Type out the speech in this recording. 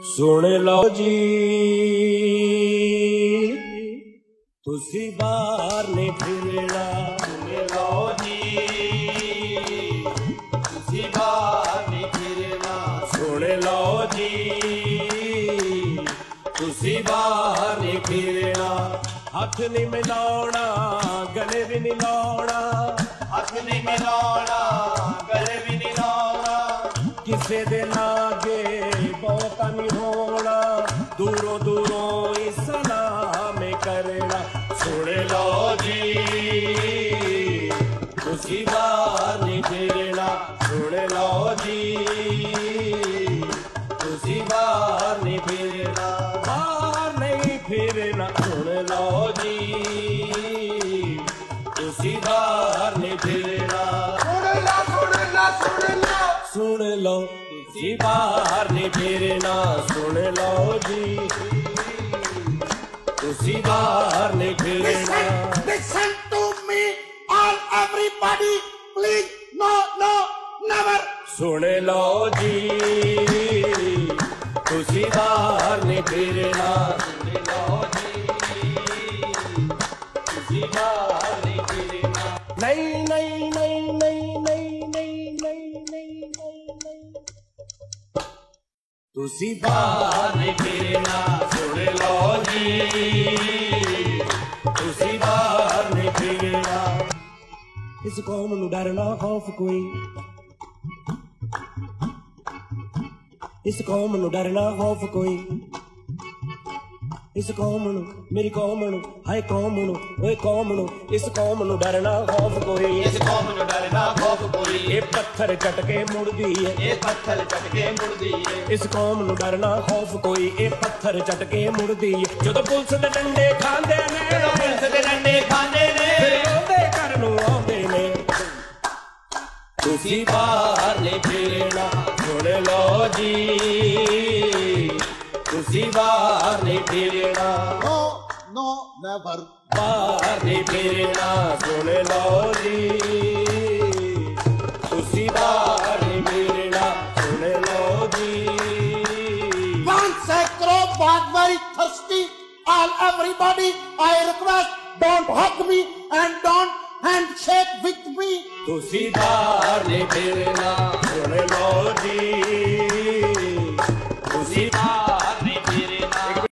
सुन लो जी तुसी बाहर नहीं फिरना। सुन लो जी तुसी बाहर नहीं फिरना। सुन लो जी तुसी बाहर नहीं फिरना। हाथ नहीं मिलाना गले भी नहीं लाना। हाथ नहीं मिलाना गले भी नहीं लाना। किसे दे लागे बहुत नहीं होना। दूरों दूरों ही सलाम करना। सुन लो जी तुसी बाहर नहीं फिरना। सुन लो जी तुसी बाहर नहीं फिरना। बाहर नहीं फिरना। सुन लो जी तुसी बाहर नहीं फिरना। सुन लो तुसी बाहर नहीं फिरना। सुन लो जी तुसी बाहर नहीं फिरना। Listen to me, all everybody, please, no, never. सुन लो जी तुसी बाहर नहीं फिरना। सुन लो जी तुसी बाहर नहीं फिरना। नहीं नहीं नहीं नहीं नहीं नहीं नहीं नहीं नहीं तुसी बाहर नहीं फिरना। सुन लो जी तुसी बाहर नहीं फिरना। इस कौम नूं डर ना खौफ कोई। इस कौम नूं डर ना खौफ कोई। इस कौम नूं मेरी कौम नूं हाय कौम नूं ओए कौम नूं। इस कौम नूं डर ना खौफ कोई। इस कौम नूं डर ना खौफ कोई। ये पत्थर चटके मुड़दी है। ये पत्थर चटके मुड़दी है। इस कौम नूं डर ना खौफ कोई। ये पत्थर चटके मुड़दी है। जदों पुलिस दे डंडे खांदे ने। जदों पुलिस दे डंडे खांदे ने। फिर ओदे घर नूं आउंदे ने। तुसी बाहर नहीं फिरना। सुन लो जी तुसी बाहर नहीं फिरना। No, never. बाहर नहीं फिरना। सुन लो जी तुसी बाहर नहीं फिरना। सुन लो जी One sacro was very thirsty. All everybody, I request, don't hug me and don't handshake with me. तुसी बाहर नहीं फिरना।